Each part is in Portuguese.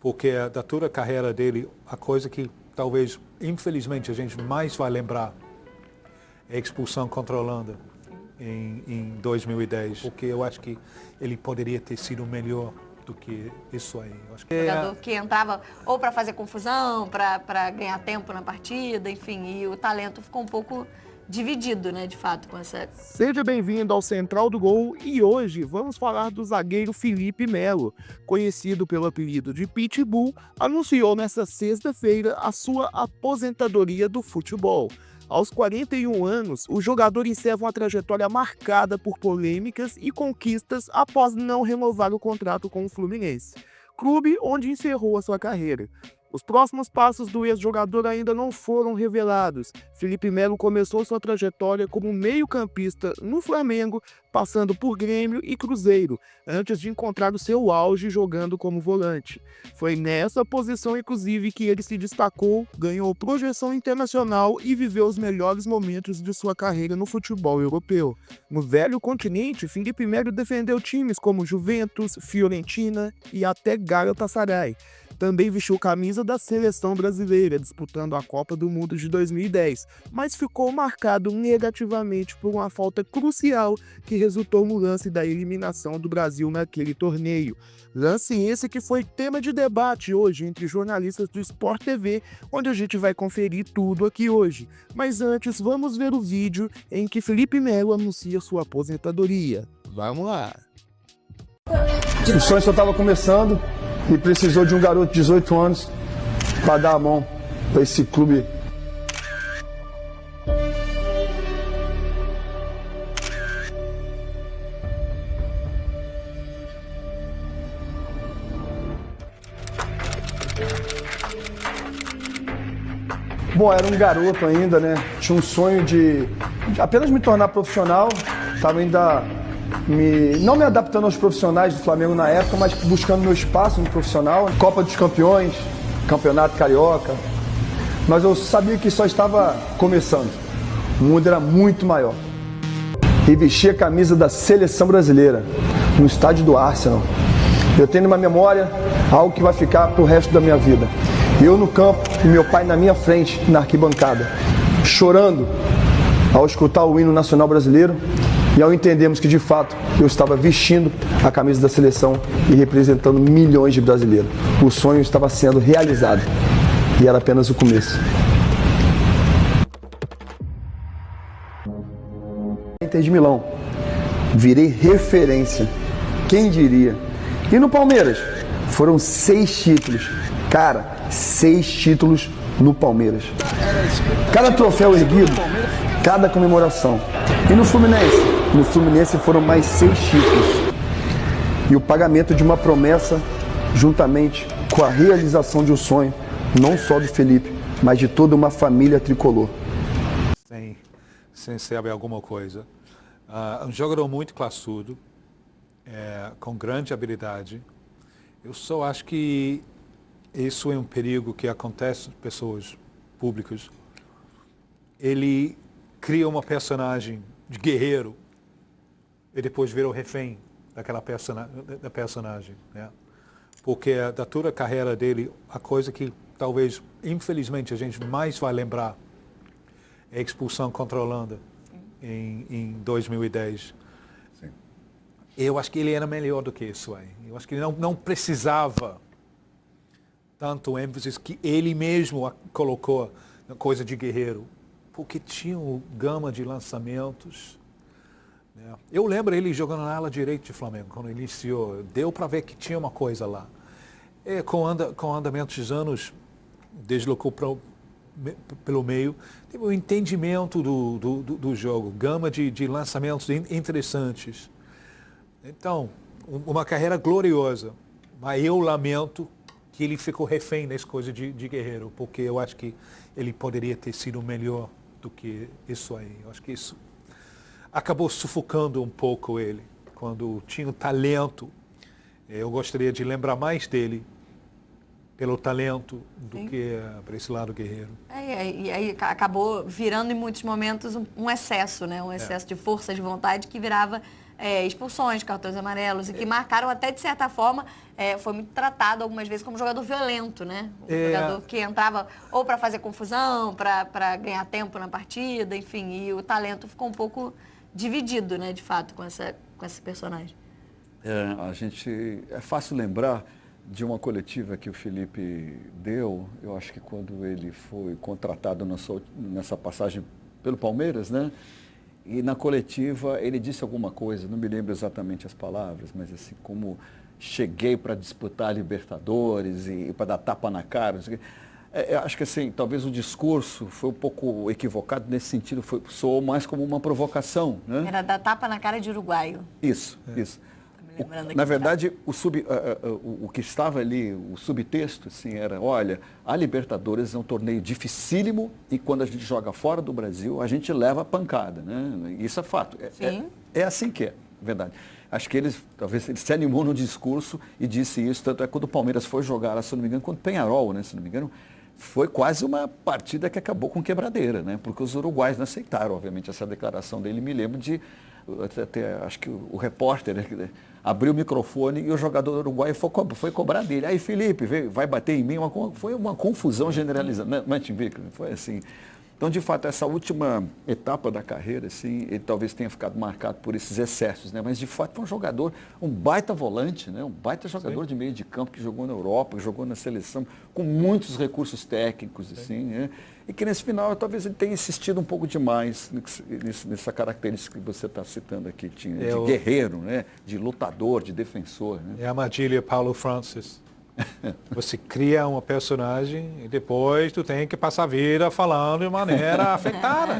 porque da toda a carreira dele, a coisa que talvez, infelizmente, a gente mais vai lembrar é a expulsão contra a Holanda em 2010, porque eu acho que ele poderia ter sido melhor do que isso aí. Eu acho que Jogador que entrava ou para fazer confusão, para ganhar tempo na partida, enfim, e o talento ficou um pouco dividido, né, de fato, com essa... Seja bem-vindo ao Central do Gol e hoje vamos falar do zagueiro Felipe Melo, conhecido pelo apelido de Pitbull, anunciou nesta sexta-feira a sua aposentadoria do futebol. Aos 41 anos, o jogador encerra uma trajetória marcada por polêmicas e conquistas após não renovar o contrato com o Fluminense, clube onde encerrou a sua carreira. Os próximos passos do ex-jogador ainda não foram revelados. Felipe Melo começou sua trajetória como meio-campista no Flamengo, passando por Grêmio e Cruzeiro, antes de encontrar o seu auge jogando como volante. Foi nessa posição, inclusive, que ele se destacou, ganhou projeção internacional e viveu os melhores momentos de sua carreira no futebol europeu. No velho continente, Felipe Melo defendeu times como Juventus, Fiorentina e até Galatasaray. Também vestiu camisa da seleção brasileira, disputando a Copa do Mundo de 2010, mas ficou marcado negativamente por uma falta crucial que resultou no lance da eliminação do Brasil naquele torneio. Lance esse que foi tema de debate hoje entre jornalistas do Sport TV, onde a gente vai conferir tudo aqui hoje. Mas antes, vamos ver o vídeo em que Felipe Melo anuncia sua aposentadoria. Vamos lá! O sonho só estava começando e precisou de um garoto de 18 anos para dar a mão para esse clube. Bom, era um garoto ainda, né? Tinha um sonho de apenas me tornar profissional. Estava ainda não me adaptando aos profissionais do Flamengo na época, mas buscando meu espaço no profissional. Copa dos Campeões, Campeonato Carioca. Mas eu sabia que só estava começando. O mundo era muito maior. E vestir a camisa da seleção brasileira no estádio do Arsenal. Eu tenho uma memória, algo que vai ficar pro resto da minha vida. Eu no campo e meu pai na minha frente, na arquibancada, chorando ao escutar o hino nacional brasileiro e ao entendermos que de fato eu estava vestindo a camisa da seleção e representando milhões de brasileiros. O sonho estava sendo realizado e era apenas o começo. Inter de Milão, virei referência, quem diria? E no Palmeiras, foram 6 títulos. Cara, 6 títulos no Palmeiras. Cada troféu erguido, cada comemoração. E no Fluminense foram mais 6 títulos. E o pagamento de uma promessa, juntamente com a realização de um sonho, não só do Felipe, mas de toda uma família tricolor. Sem saber alguma coisa. Um jogador muito classudo, com grande habilidade. Eu só acho que isso é um perigo que acontece com pessoas públicas. Ele cria uma personagem de guerreiro e depois vira o refém daquela personagem, né? Porque da toda a carreira dele, a coisa que talvez, infelizmente, a gente mais vai lembrar é a expulsão contra a Holanda em 2010. Sim. Eu acho que ele era melhor do que isso aí. Eu acho que ele não precisava tanto ênfase que ele mesmo colocou na coisa de guerreiro, porque tinha uma gama de lançamentos, né? Eu lembro ele jogando na ala direita de Flamengo, quando iniciou, deu para ver que tinha uma coisa lá. Com o andamento dos anos, deslocou pelo meio, teve um entendimento do jogo, gama de lançamentos interessantes. Então, uma carreira gloriosa, mas eu lamento que ele ficou refém nessa coisa de guerreiro, porque eu acho que ele poderia ter sido melhor do que isso aí. Eu acho que isso acabou sufocando um pouco ele. Quando tinha o talento, eu gostaria de lembrar mais dele pelo talento do que para esse lado guerreiro. E aí acabou virando em muitos momentos um excesso, né? Um excesso de força, de vontade que virava expulsões, cartões amarelos, e que marcaram até, de certa forma, foi muito tratado algumas vezes como jogador violento, né? Um jogador que entrava ou para fazer confusão, para ganhar tempo na partida, enfim, e o talento ficou um pouco dividido, né, de fato, com esse personagem. É fácil lembrar de uma coletiva que o Felipe deu, eu acho que quando ele foi contratado nessa passagem pelo Palmeiras, né? E na coletiva ele disse alguma coisa, não me lembro exatamente as palavras, mas assim, como cheguei para disputar a Libertadores e para dar tapa na cara, não sei o quê. Acho que assim, talvez o discurso foi um pouco equivocado nesse sentido, soou mais como uma provocação, né? Era dar tapa na cara de uruguaio. Isso. Na verdade, o que estava ali, o subtexto, assim, era, olha, a Libertadores é um torneio dificílimo e quando a gente joga fora do Brasil, a gente leva pancada, né? Isso é fato. É assim que é, verdade. Acho que talvez ele se animou no discurso e disse isso, tanto é quando o Palmeiras foi jogar, se não me engano, contra o Peñarol, né, se não me engano, foi quase uma partida que acabou com quebradeira, né? Porque os uruguaios não aceitaram, obviamente, essa declaração dele. Me lembro acho que o repórter, né, abriu o microfone e o jogador uruguaio foi cobrar dele. Aí, Felipe, vai bater em mim? Foi uma confusão generalizada, né? Foi assim. Então, de fato, essa última etapa da carreira, assim, ele talvez tenha ficado marcado por esses excessos, né? Mas, de fato, foi um jogador, um baita volante, né? Um baita jogador de meio de campo que jogou na Europa, que jogou na seleção, com muitos recursos técnicos, assim, né? E que nesse final, talvez ele tenha insistido um pouco demais nessa característica que você está citando aqui, de guerreiro, né? De lutador, de defensor, né? É a armadilha Paulo Francis. Você cria uma personagem e depois tu tem que passar a vida falando de maneira afetada.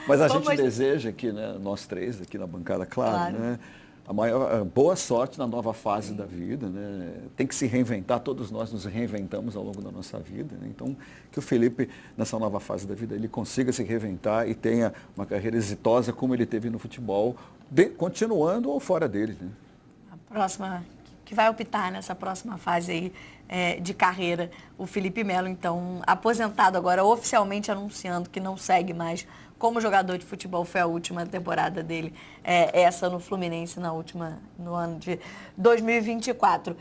Mas a gente deseja aqui, né, nós três aqui na bancada, claro. Né, boa sorte na nova fase da vida, né? Tem que se reinventar, todos nós nos reinventamos ao longo da nossa vida, né? Então, que o Felipe, nessa nova fase da vida, ele consiga se reinventar e tenha uma carreira exitosa como ele teve no futebol, continuando ou fora dele, né? A próxima que vai optar nessa próxima fase aí de carreira, o Felipe Melo, então, aposentado agora, oficialmente anunciando que não segue mais como jogador de futebol. Foi a última temporada dele, essa no Fluminense, no ano de 2024.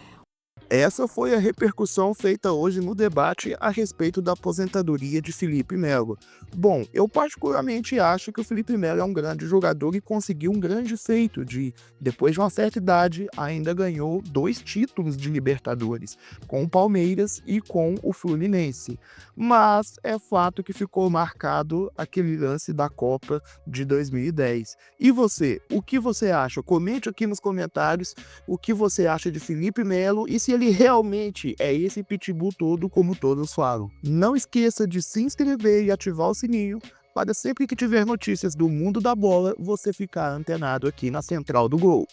Essa foi a repercussão feita hoje no debate a respeito da aposentadoria de Felipe Melo. Bom, eu particularmente acho que o Felipe Melo é um grande jogador e conseguiu um grande feito depois de uma certa idade, ainda ganhou 2 títulos de Libertadores, com o Palmeiras e com o Fluminense. Mas é fato que ficou marcado aquele lance da Copa de 2010. E você, o que você acha? Comente aqui nos comentários o que você acha de Felipe Melo e se ele realmente é esse pitbull todo como todos falam. Não esqueça de se inscrever e ativar o sininho para sempre que tiver notícias do mundo da bola, você ficar antenado aqui na Central do Gol.